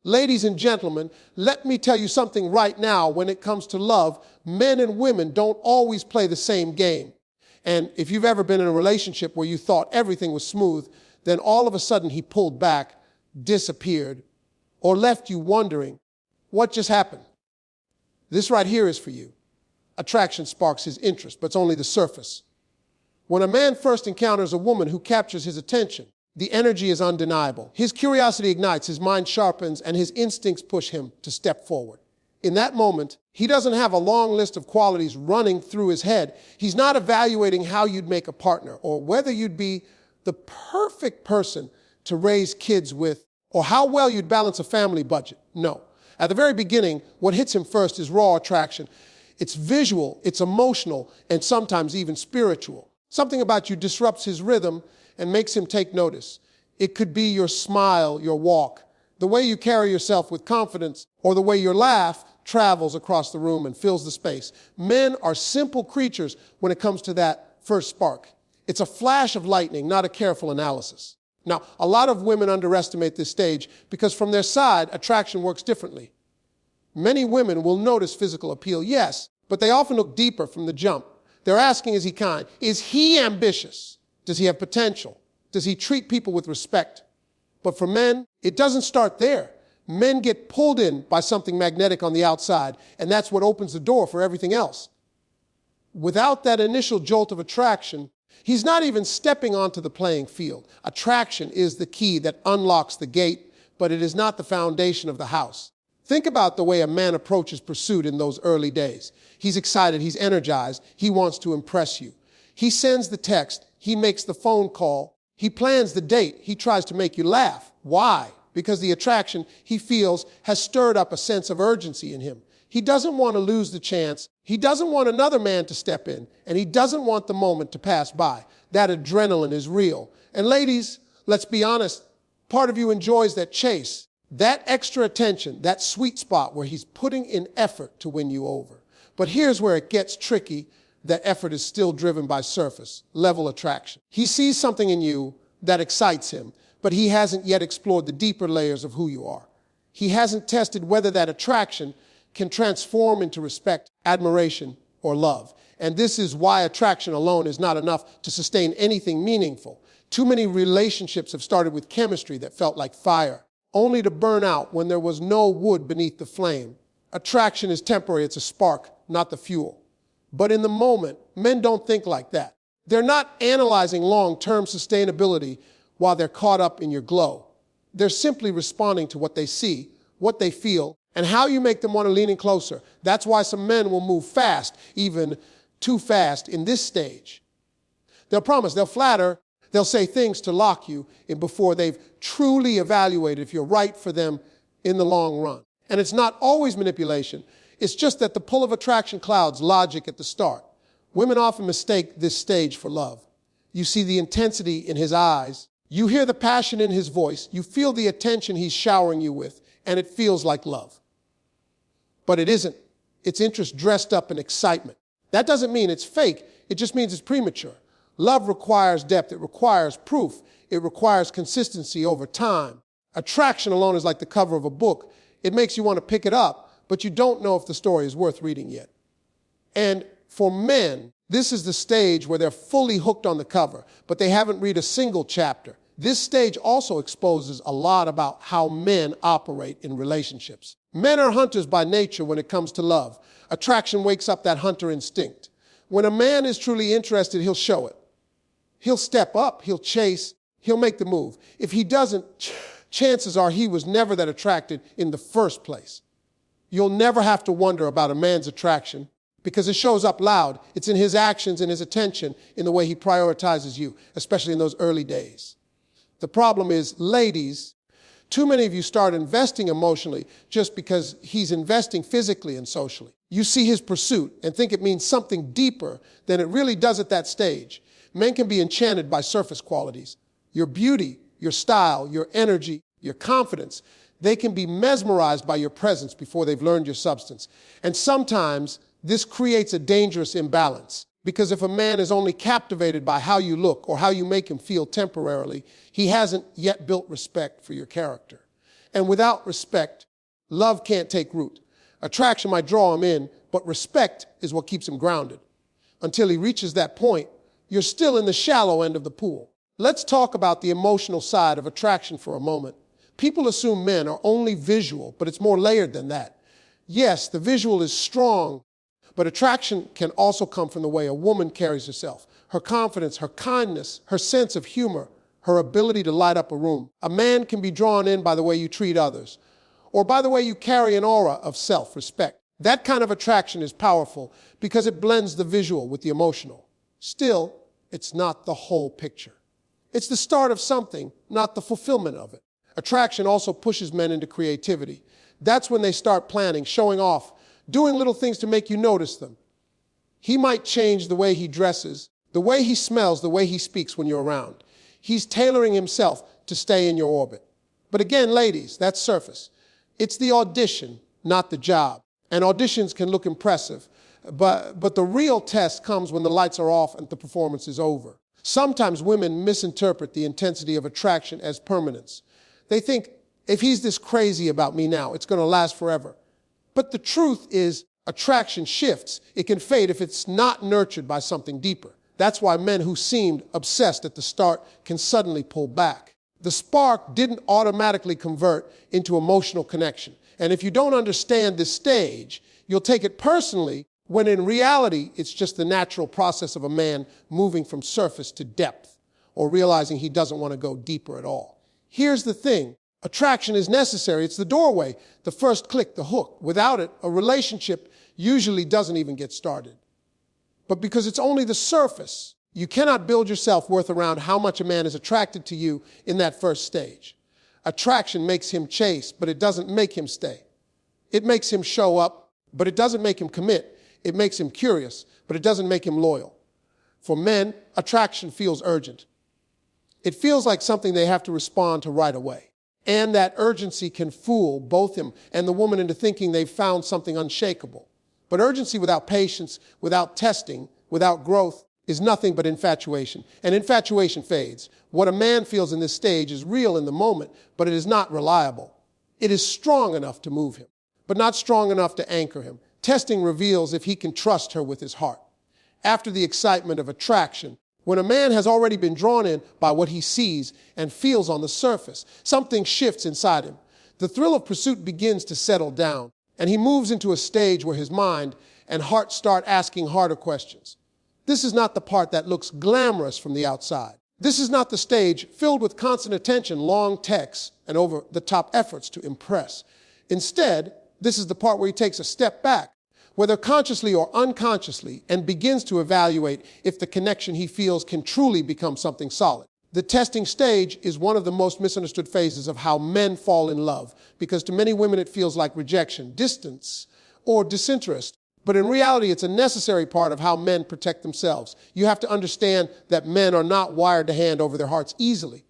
Ladies and gentlemen, let me tell you something right now. When it comes to love, men and women don't always play the same game. And if you've ever been in a relationship where you thought everything was smooth, then all of a sudden he pulled back, disappeared, or left you wondering, what just happened? This right here is for you. Attraction sparks his interest, but it's only the surface. When a man first encounters a woman who captures his attention, the energy is undeniable. His curiosity ignites, his mind sharpens, and his instincts push him to step forward. In that moment, he doesn't have a long list of qualities running through his head. He's not evaluating how you'd make a partner or whether you'd be the perfect person to raise kids with or how well you'd balance a family budget. No. At the very beginning, what hits him first is raw attraction. It's visual, it's emotional, and sometimes even spiritual. Something about you disrupts his rhythm and makes him take notice. It could be your smile, your walk, the way you carry yourself with confidence, or the way your laugh travels across the room and fills the space. Men are simple creatures when it comes to that first spark. It's a flash of lightning, not a careful analysis. Now, a lot of women underestimate this stage because from their side, attraction works differently. Many women will notice physical appeal, yes, but they often look deeper from the jump. They're asking, is he kind? Is he ambitious? Does he have potential? Does he treat people with respect? But for men, it doesn't start there. Men get pulled in by something magnetic on the outside, and that's what opens the door for everything else. Without that initial jolt of attraction, he's not even stepping onto the playing field. Attraction is the key that unlocks the gate, but it is not the foundation of the house. Think about the way a man approaches pursuit in those early days. He's excited, he's energized, he wants to impress you. He sends the text, he makes the phone call, he plans the date, he tries to make you laugh. Why? Because the attraction he feels has stirred up a sense of urgency in him. He doesn't want to lose the chance. He doesn't want another man to step in, and he doesn't want the moment to pass by. That adrenaline is real. And ladies, let's be honest, part of you enjoys that chase, that extra attention, that sweet spot where he's putting in effort to win you over. But here's where it gets tricky. That effort is still driven by surface level attraction. He sees something in you that excites him, but he hasn't yet explored the deeper layers of who you are. He hasn't tested whether that attraction can transform into respect, admiration, or love. And this is why attraction alone is not enough to sustain anything meaningful. Too many relationships have started with chemistry that felt like fire, only to burn out when there was no wood beneath the flame. Attraction is temporary, it's a spark, not the fuel. But in the moment, men don't think like that. They're not analyzing long-term sustainability while they're caught up in your glow. They're simply responding to what they see, what they feel, and how you make them want to lean in closer. That's why some men will move fast, even too fast in this stage. They'll promise, they'll flatter, they'll say things to lock you in before they've truly evaluated if you're right for them in the long run. And it's not always manipulation. It's just that the pull of attraction clouds logic at the start. Women often mistake this stage for love. You see the intensity in his eyes. You hear the passion in his voice. You feel the attention he's showering you with, and it feels like love. But it isn't. It's interest dressed up in excitement. That doesn't mean it's fake. It just means it's premature. Love requires depth. It requires proof. It requires consistency over time. Attraction alone is like the cover of a book. It makes you want to pick it up, but you don't know if the story is worth reading yet. And for men, this is the stage where they're fully hooked on the cover, but they haven't read a single chapter. This stage also exposes a lot about how men operate in relationships. Men are hunters by nature when it comes to love. Attraction wakes up that hunter instinct. When a man is truly interested, he'll show it. He'll step up, he'll chase, he'll make the move. If he doesn't, chances are he was never that attracted in the first place. You'll never have to wonder about a man's attraction because it shows up loud. It's in his actions and his attention, in the way he prioritizes you, especially in those early days. The problem is, ladies, too many of you start investing emotionally just because he's investing physically and socially. You see his pursuit and think it means something deeper than it really does at that stage. Men can be enchanted by surface qualities. Your beauty, your style, your energy, your confidence. They can be mesmerized by your presence before they've learned your substance. And sometimes this creates a dangerous imbalance, because if a man is only captivated by how you look or how you make him feel temporarily, he hasn't yet built respect for your character. And without respect, love can't take root. Attraction might draw him in, but respect is what keeps him grounded. Until he reaches that point, you're still in the shallow end of the pool. Let's talk about the emotional side of attraction for a moment. People assume men are only visual, but it's more layered than that. Yes, the visual is strong, but attraction can also come from the way a woman carries herself, her confidence, her kindness, her sense of humor, her ability to light up a room. A man can be drawn in by the way you treat others, or by the way you carry an aura of self-respect. That kind of attraction is powerful because it blends the visual with the emotional. Still, it's not the whole picture. It's the start of something, not the fulfillment of it. Attraction also pushes men into creativity. That's when they start planning, showing off, doing little things to make you notice them. He might change the way he dresses, the way he smells, the way he speaks when you're around. He's tailoring himself to stay in your orbit. But again, ladies, that's surface. It's the audition, not the job. And auditions can look impressive, but the real test comes when the lights are off and the performance is over. Sometimes women misinterpret the intensity of attraction as permanence. They think, if he's this crazy about me now, it's going to last forever. But the truth is, attraction shifts. It can fade if it's not nurtured by something deeper. That's why men who seemed obsessed at the start can suddenly pull back. The spark didn't automatically convert into emotional connection. And if you don't understand this stage, you'll take it personally, when in reality, it's just the natural process of a man moving from surface to depth, or realizing he doesn't want to go deeper at all. Here's the thing. Attraction is necessary. It's the doorway, the first click, the hook. Without it, a relationship usually doesn't even get started. But because it's only the surface, you cannot build your self-worth around how much a man is attracted to you in that first stage. Attraction makes him chase, but it doesn't make him stay. It makes him show up, but it doesn't make him commit. It makes him curious, but it doesn't make him loyal. For men, attraction feels urgent. It feels like something they have to respond to right away. And that urgency can fool both him and the woman into thinking they've found something unshakable. But urgency without patience, without testing, without growth, is nothing but infatuation. And infatuation fades. What a man feels in this stage is real in the moment, but it is not reliable. It is strong enough to move him, but not strong enough to anchor him. Testing reveals if he can trust her with his heart. After the excitement of attraction, when a man has already been drawn in by what he sees and feels on the surface, something shifts inside him. The thrill of pursuit begins to settle down, and he moves into a stage where his mind and heart start asking harder questions. This is not the part that looks glamorous from the outside. This is not the stage filled with constant attention, long texts, and over-the-top efforts to impress. Instead, this is the part where he takes a step back, whether consciously or unconsciously, and begins to evaluate if the connection he feels can truly become something solid. The testing stage is one of the most misunderstood phases of how men fall in love, because to many women it feels like rejection, distance, or disinterest. But in reality, it's a necessary part of how men protect themselves. You have to understand that men are not wired to hand over their hearts easily.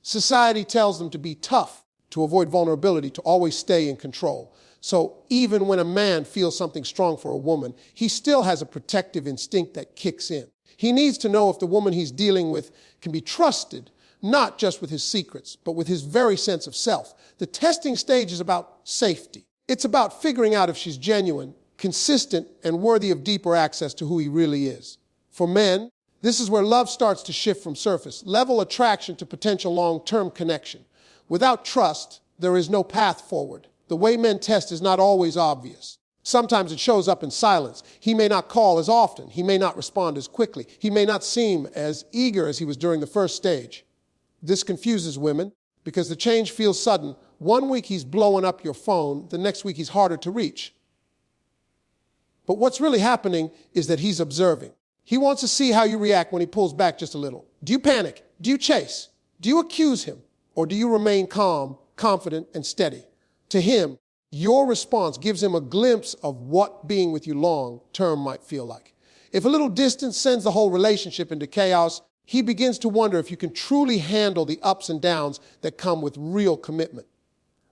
Society tells them to be tough, to avoid vulnerability, to always stay in control. So even when a man feels something strong for a woman, he still has a protective instinct that kicks in. He needs to know if the woman he's dealing with can be trusted, not just with his secrets, but with his very sense of self. The testing stage is about safety. It's about figuring out if she's genuine, consistent, and worthy of deeper access to who he really is. For men, this is where love starts to shift from surface level attraction to potential long-term connection. Without trust, there is no path forward. The way men test is not always obvious. Sometimes it shows up in silence. He may not call as often. He may not respond as quickly. He may not seem as eager as he was during the first stage. This confuses women because the change feels sudden. One week he's blowing up your phone. The next week he's harder to reach. But what's really happening is that he's observing. He wants to see how you react when he pulls back just a little. Do you panic? Do you chase? Do you accuse him? Or do you remain calm, confident, and steady? To him, your response gives him a glimpse of what being with you long term might feel like. If a little distance sends the whole relationship into chaos, he begins to wonder if you can truly handle the ups and downs that come with real commitment.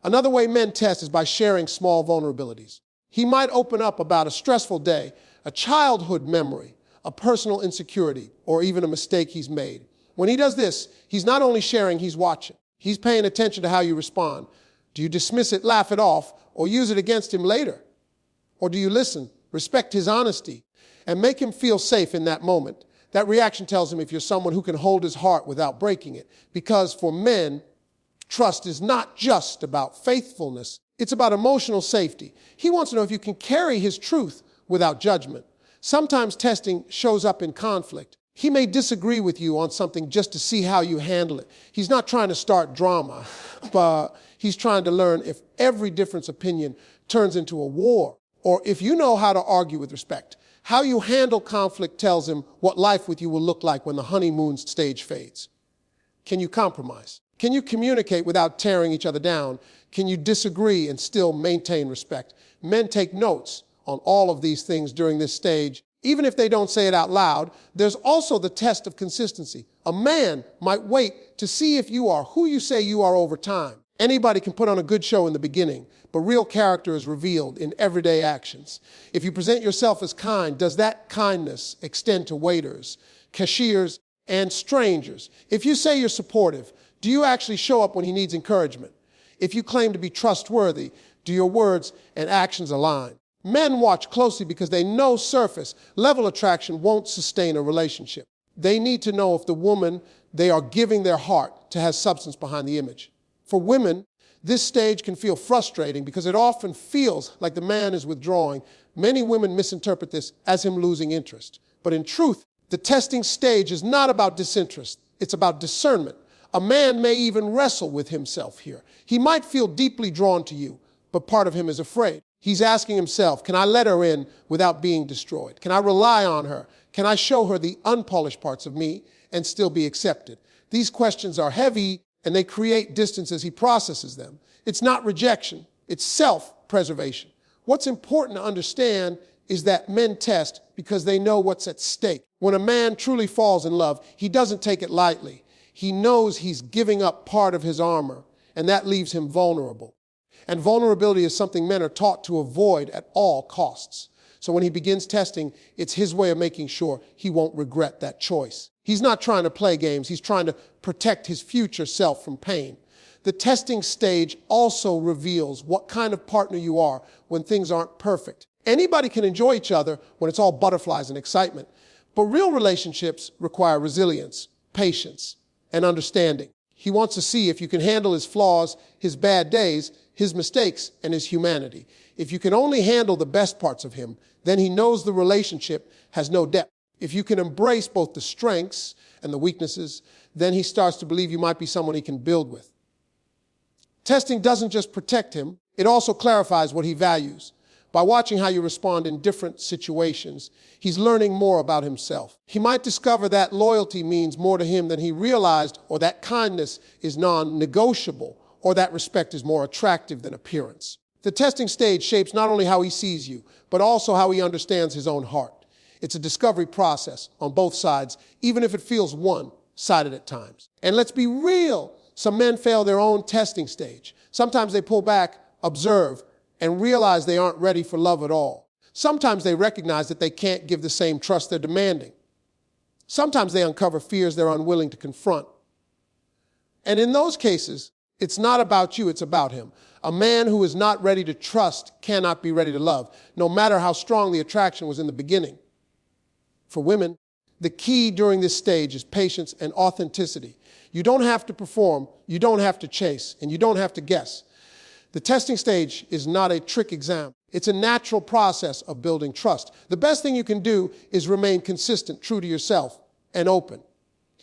Another way men test is by sharing small vulnerabilities. He might open up about a stressful day, a childhood memory, a personal insecurity, or even a mistake he's made. When he does this, he's not only sharing, he's watching. He's paying attention to how you respond. Do you dismiss it, laugh it off, or use it against him later? Or do you listen, respect his honesty, and make him feel safe in that moment? That reaction tells him if you're someone who can hold his heart without breaking it. Because for men, trust is not just about faithfulness. It's about emotional safety. He wants to know if you can carry his truth without judgment. Sometimes testing shows up in conflict. He may disagree with you on something just to see how you handle it. He's not trying to start drama, but he's trying to learn if every difference opinion turns into a war, or if you know how to argue with respect. How you handle conflict tells him what life with you will look like when the honeymoon stage fades. Can you compromise? Can you communicate without tearing each other down? Can you disagree and still maintain respect? Men take notes on all of these things during this stage. Even if they don't say it out loud, there's also the test of consistency. A man might wait to see if you are who you say you are over time. Anybody can put on a good show in the beginning, but real character is revealed in everyday actions. If you present yourself as kind, does that kindness extend to waiters, cashiers, and strangers? If you say you're supportive, do you actually show up when he needs encouragement? If you claim to be trustworthy, do your words and actions align? Men watch closely because they know surface level attraction won't sustain a relationship. They need to know if the woman they are giving their heart to has substance behind the image. For women, this stage can feel frustrating because it often feels like the man is withdrawing. Many women misinterpret this as him losing interest. But in truth, the testing stage is not about disinterest. It's about discernment. A man may even wrestle with himself here. He might feel deeply drawn to you, but part of him is afraid. He's asking himself, can I let her in without being destroyed? Can I rely on her? Can I show her the unpolished parts of me and still be accepted? These questions are heavy and they create distance as he processes them. It's not rejection, it's self-preservation. What's important to understand is that men test because they know what's at stake. When a man truly falls in love, he doesn't take it lightly. He knows he's giving up part of his armor, and that leaves him vulnerable. And vulnerability is something men are taught to avoid at all costs. So when he begins testing, it's his way of making sure he won't regret that choice. He's not trying to play games. He's trying to protect his future self from pain. The testing stage also reveals what kind of partner you are when things aren't perfect. Anybody can enjoy each other when it's all butterflies and excitement. But real relationships require resilience, patience, and understanding. He wants to see if you can handle his flaws, his bad days, his mistakes, and his humanity. If you can only handle the best parts of him, then he knows the relationship has no depth. If you can embrace both the strengths and the weaknesses, then he starts to believe you might be someone he can build with. Testing doesn't just protect him, it also clarifies what he values. By watching how you respond in different situations, he's learning more about himself. He might discover that loyalty means more to him than he realized, or that kindness is non-negotiable, or that respect is more attractive than appearance. The testing stage shapes not only how he sees you, but also how he understands his own heart. It's a discovery process on both sides, even if it feels one-sided at times. And let's be real, some men fail their own testing stage. Sometimes they pull back, observe, and realize they aren't ready for love at all. Sometimes they recognize that they can't give the same trust they're demanding. Sometimes they uncover fears they're unwilling to confront. And in those cases, it's not about you, it's about him. A man who is not ready to trust cannot be ready to love, no matter how strong the attraction was in the beginning. For women, the key during this stage is patience and authenticity. You don't have to perform, you don't have to chase, and you don't have to guess. The testing stage is not a trick exam. It's a natural process of building trust. The best thing you can do is remain consistent, true to yourself, and open.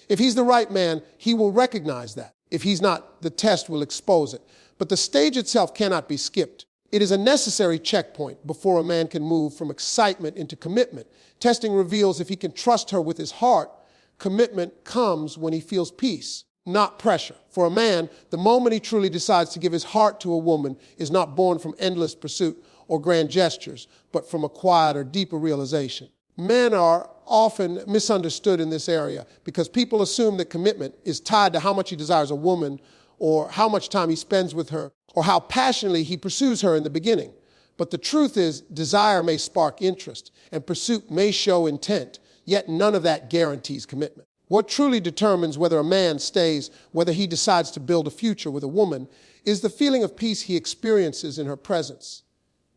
If he's the right man, he will recognize that. If he's not, the test will expose it. But the stage itself cannot be skipped. It is a necessary checkpoint before a man can move from excitement into commitment. Testing reveals if he can trust her with his heart. Commitment comes when he feels peace, not pressure. For a man, the moment he truly decides to give his heart to a woman is not born from endless pursuit or grand gestures, but from a quieter, deeper realization. Men are often misunderstood in this area because people assume that commitment is tied to how much he desires a woman or how much time he spends with her or how passionately he pursues her in the beginning. But the truth is, desire may spark interest and pursuit may show intent, yet none of that guarantees commitment. What truly determines whether a man stays, whether he decides to build a future with a woman, is the feeling of peace he experiences in her presence.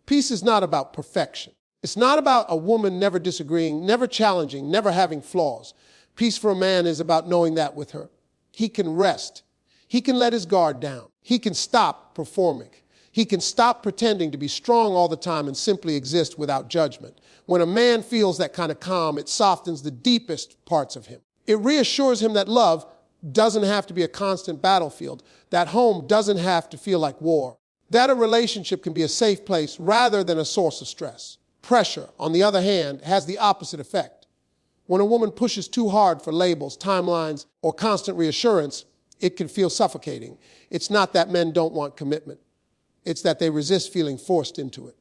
Peace is not about perfection. It's not about a woman never disagreeing, never challenging, never having flaws. Peace for a man is about knowing that with her, he can rest. He can let his guard down. He can stop performing. He can stop pretending to be strong all the time and simply exist without judgment. When a man feels that kind of calm, it softens the deepest parts of him. It reassures him that love doesn't have to be a constant battlefield, that home doesn't have to feel like war, that a relationship can be a safe place rather than a source of stress. Pressure, on the other hand, has the opposite effect. When a woman pushes too hard for labels, timelines, or constant reassurance, it can feel suffocating. It's not that men don't want commitment. It's that they resist feeling forced into it.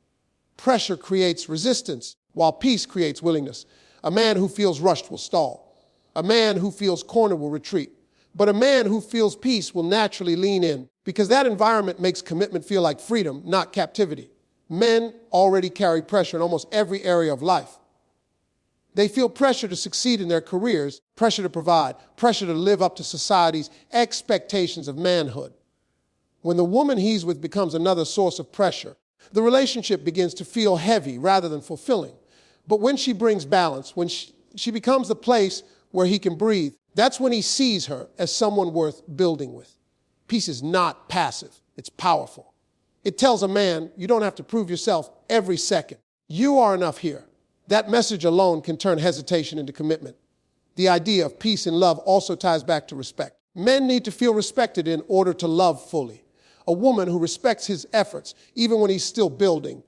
Pressure creates resistance, while peace creates willingness. A man who feels rushed will stall. A man who feels cornered will retreat. But a man who feels peace will naturally lean in, because that environment makes commitment feel like freedom, not captivity. Men already carry pressure in almost every area of life. They feel pressure to succeed in their careers, pressure to provide, pressure to live up to society's expectations of manhood. When the woman he's with becomes another source of pressure, the relationship begins to feel heavy rather than fulfilling. But when she brings balance, when she becomes the place where he can breathe, that's when he sees her as someone worth building with. Peace is not passive, it's powerful. It tells a man, you don't have to prove yourself every second. You are enough here. That message alone can turn hesitation into commitment. The idea of peace and love also ties back to respect. Men need to feel respected in order to love fully. A woman who respects his efforts, even when he's still building,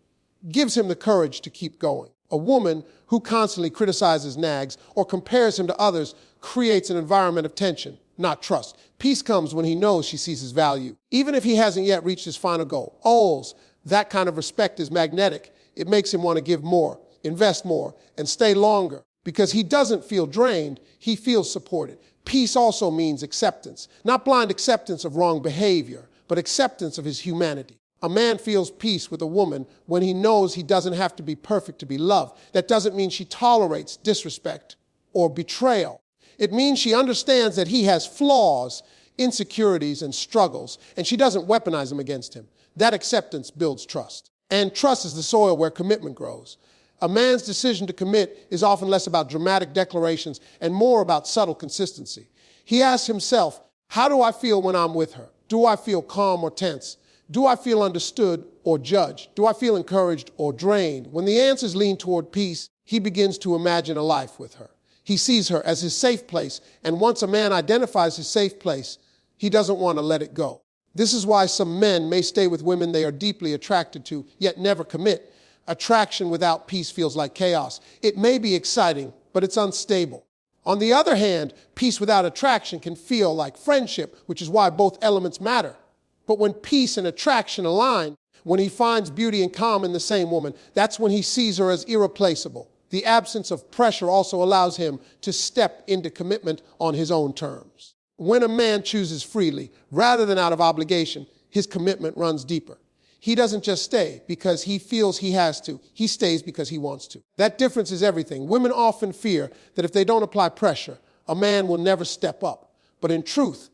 gives him the courage to keep going. A woman who constantly criticizes, nags, or compares him to others creates an environment of tension, not trust. Peace comes when he knows she sees his value, even if he hasn't yet reached his final goal. Always, that kind of respect is magnetic. It makes him want to give more, invest more, and stay longer. Because he doesn't feel drained, he feels supported. Peace also means acceptance, not blind acceptance of wrong behavior, but acceptance of his humanity. A man feels peace with a woman when he knows he doesn't have to be perfect to be loved. That doesn't mean she tolerates disrespect or betrayal. It means she understands that he has flaws, insecurities, and struggles, and she doesn't weaponize them against him. That acceptance builds trust. And trust is the soil where commitment grows. A man's decision to commit is often less about dramatic declarations and more about subtle consistency. He asks himself, how do I feel when I'm with her? Do I feel calm or tense? Do I feel understood or judged? Do I feel encouraged or drained? When the answers lean toward peace, he begins to imagine a life with her. He sees her as his safe place, and once a man identifies his safe place, he doesn't want to let it go. This is why some men may stay with women they are deeply attracted to, yet never commit. Attraction without peace feels like chaos. It may be exciting, but it's unstable. On the other hand, peace without attraction can feel like friendship, which is why both elements matter. But when peace and attraction align, when he finds beauty and calm in the same woman, that's when he sees her as irreplaceable. The absence of pressure also allows him to step into commitment on his own terms. When a man chooses freely, rather than out of obligation, his commitment runs deeper. He doesn't just stay because he feels he has to. He stays because he wants to. That difference is everything. Women often fear that if they don't apply pressure, a man will never step up. But in truth,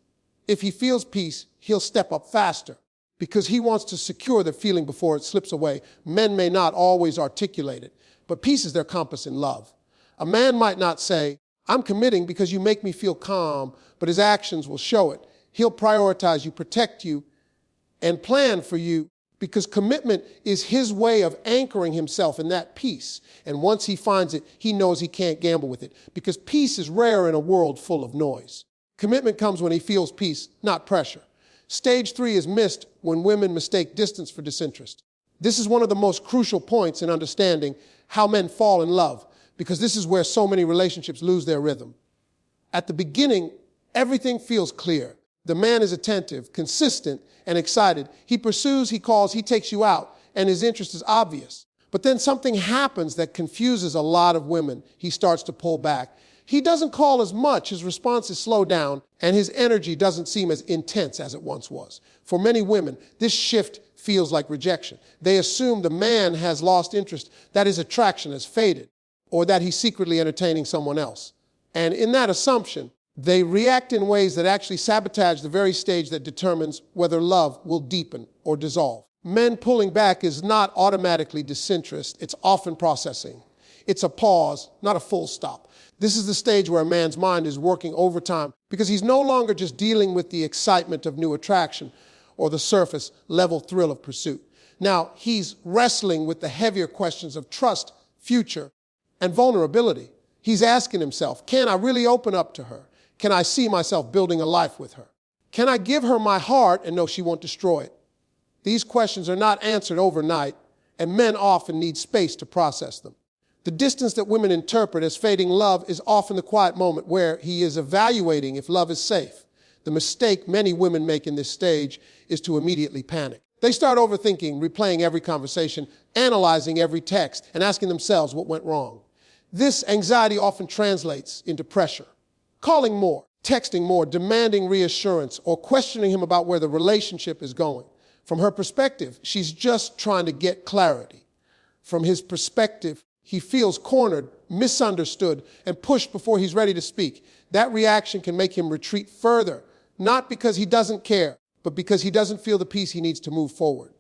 if he feels peace, he'll step up faster because he wants to secure the feeling before it slips away. Men may not always articulate it, but peace is their compass in love. A man might not say, I'm committing because you make me feel calm, but his actions will show it. He'll prioritize you, protect you, and plan for you because commitment is his way of anchoring himself in that peace. And once he finds it, he knows he can't gamble with it because peace is rare in a world full of noise. Commitment comes when he feels peace, not pressure. Stage 3 is missed when women mistake distance for disinterest. This is one of the most crucial points in understanding how men fall in love, because this is where so many relationships lose their rhythm. At the beginning, everything feels clear. The man is attentive, consistent, and excited. He pursues, he calls, he takes you out, and his interest is obvious. But then something happens that confuses a lot of women. He starts to pull back. He doesn't call as much, his responses slow down, and his energy doesn't seem as intense as it once was. For many women, this shift feels like rejection. They assume the man has lost interest, that his attraction has faded, or that he's secretly entertaining someone else. And in that assumption, They react in ways that actually sabotage the very stage that determines whether love will deepen or dissolve. Men pulling back is not automatically disinterest, it's often processing. It's a pause, not a full stop. This is the stage where a man's mind is working overtime because he's no longer just dealing with the excitement of new attraction or the surface level thrill of pursuit. Now, he's wrestling with the heavier questions of trust, future, and vulnerability. He's asking himself, can I really open up to her? Can I see myself building a life with her? Can I give her my heart and know she won't destroy it? These questions are not answered overnight, and men often need space to process them. The distance that women interpret as fading love is often the quiet moment where he is evaluating if love is safe. The mistake many women make in this stage is to immediately panic. They start overthinking, replaying every conversation, analyzing every text, and asking themselves what went wrong. This anxiety often translates into pressure. Calling more, texting more, demanding reassurance, or questioning him about where the relationship is going. From her perspective, she's just trying to get clarity. From his perspective, he feels cornered, misunderstood, and pushed before he's ready to speak. That reaction can make him retreat further, not because he doesn't care, but because he doesn't feel the peace he needs to move forward.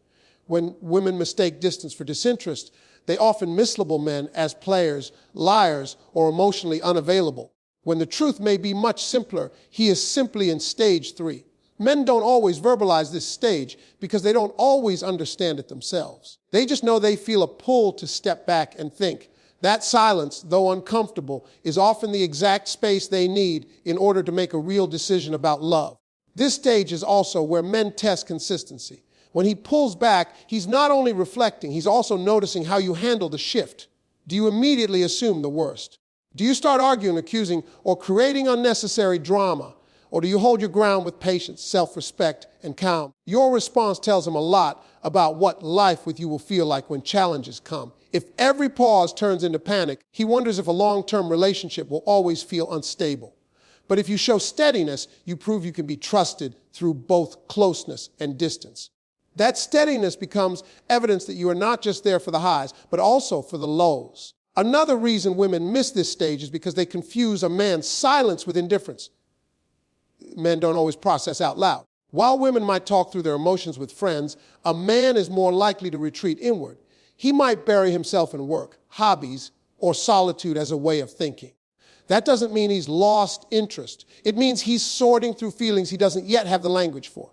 When women mistake distance for disinterest, they often mislabel men as players, liars, or emotionally unavailable. When the truth may be much simpler, he is simply in stage 3. Men don't always verbalize this stage because they don't always understand it themselves. They just know they feel a pull to step back and think. That silence, though uncomfortable, is often the exact space they need in order to make a real decision about love. This stage is also where men test consistency. When he pulls back, he's not only reflecting, he's also noticing how you handle the shift. Do you immediately assume the worst? Do you start arguing, accusing, or creating unnecessary drama? Or do you hold your ground with patience, self-respect, and calm? Your response tells him a lot about what life with you will feel like when challenges come. If every pause turns into panic, he wonders if a long-term relationship will always feel unstable. But if you show steadiness, you prove you can be trusted through both closeness and distance. That steadiness becomes evidence that you are not just there for the highs, but also for the lows. Another reason women miss this stage is because they confuse a man's silence with indifference. Men don't always process out loud. While women might talk through their emotions with friends, a man is more likely to retreat inward. He might bury himself in work, hobbies, or solitude as a way of thinking. That doesn't mean he's lost interest. It means he's sorting through feelings he doesn't yet have the language for.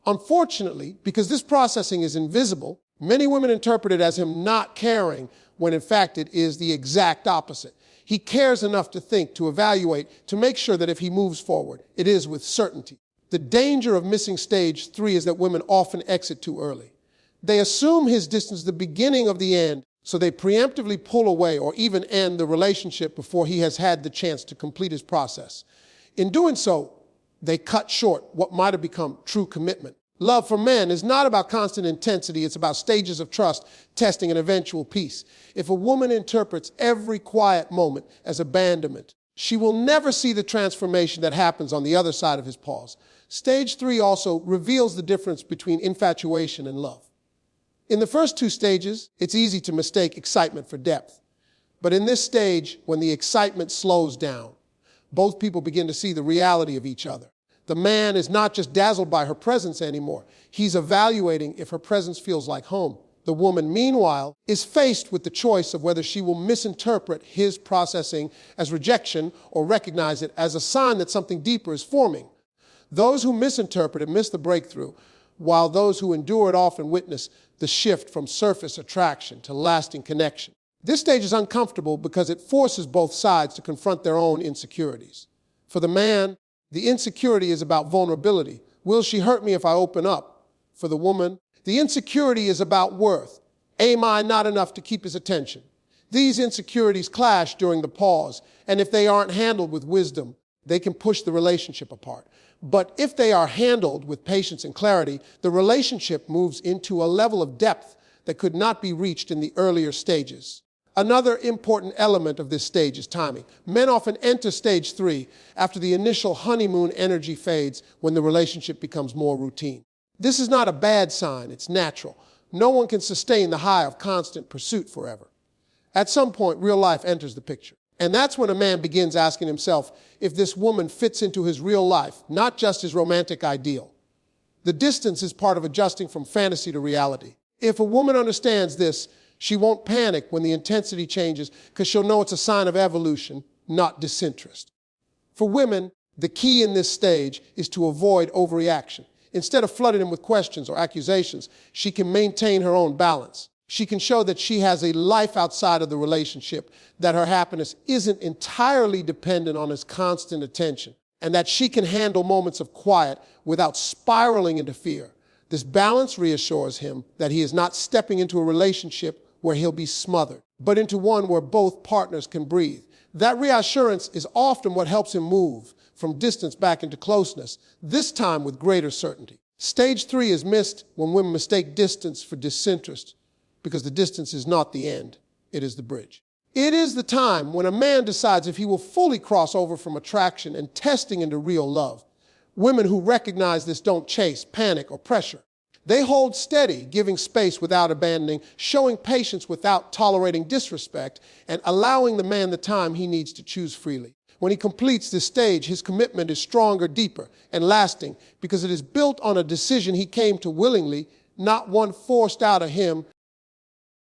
Unfortunately, because this processing is invisible, many women interpret it as him not caring, when in fact it is the exact opposite. He cares enough to think, to evaluate, to make sure that if he moves forward, it is with certainty. The danger of missing stage 3 is that women often exit too early. They assume his distance is the beginning of the end, so they preemptively pull away or even end the relationship before he has had the chance to complete his process. In doing so, they cut short what might have become true commitment. Love for men is not about constant intensity, it's about stages of trust, testing, and eventual peace. If a woman interprets every quiet moment as abandonment, she will never see the transformation that happens on the other side of his pause. Stage 3 also reveals the difference between infatuation and love. In the first 2 stages, it's easy to mistake excitement for depth. But in this stage, when the excitement slows down, both people begin to see the reality of each other. The man is not just dazzled by her presence anymore. He's evaluating if her presence feels like home. The woman, meanwhile, is faced with the choice of whether she will misinterpret his processing as rejection or recognize it as a sign that something deeper is forming. Those who misinterpret it miss the breakthrough, while those who endure it often witness the shift from surface attraction to lasting connection. This stage is uncomfortable because it forces both sides to confront their own insecurities. For the man, the insecurity is about vulnerability. Will she hurt me if I open up? For the woman, the insecurity is about worth. Am I not enough to keep his attention? These insecurities clash during the pause, and if they aren't handled with wisdom, they can push the relationship apart. But if they are handled with patience and clarity, the relationship moves into a level of depth that could not be reached in the earlier stages. Another important element of this stage is timing. Men often enter stage 3 after the initial honeymoon energy fades when the relationship becomes more routine. This is not a bad sign, it's natural. No one can sustain the high of constant pursuit forever. At some point, real life enters the picture. And that's when a man begins asking himself if this woman fits into his real life, not just his romantic ideal. The distance is part of adjusting from fantasy to reality. If a woman understands this, she won't panic when the intensity changes because she'll know it's a sign of evolution, not disinterest. For women, the key in this stage is to avoid overreaction. Instead of flooding him with questions or accusations, she can maintain her own balance. She can show that she has a life outside of the relationship, that her happiness isn't entirely dependent on his constant attention, and that she can handle moments of quiet without spiraling into fear. This balance reassures him that he is not stepping into a relationship where he'll be smothered, but into one where both partners can breathe. That reassurance is often what helps him move from distance back into closeness, this time with greater certainty. Stage 3 is missed when women mistake distance for disinterest, because the distance is not the end, it is the bridge. It is the time when a man decides if he will fully cross over from attraction and testing into real love. Women who recognize this don't chase, panic, or pressure. They hold steady, giving space without abandoning, showing patience without tolerating disrespect, and allowing the man the time he needs to choose freely. When he completes this stage, his commitment is stronger, deeper, and lasting because it is built on a decision he came to willingly, not one forced out of him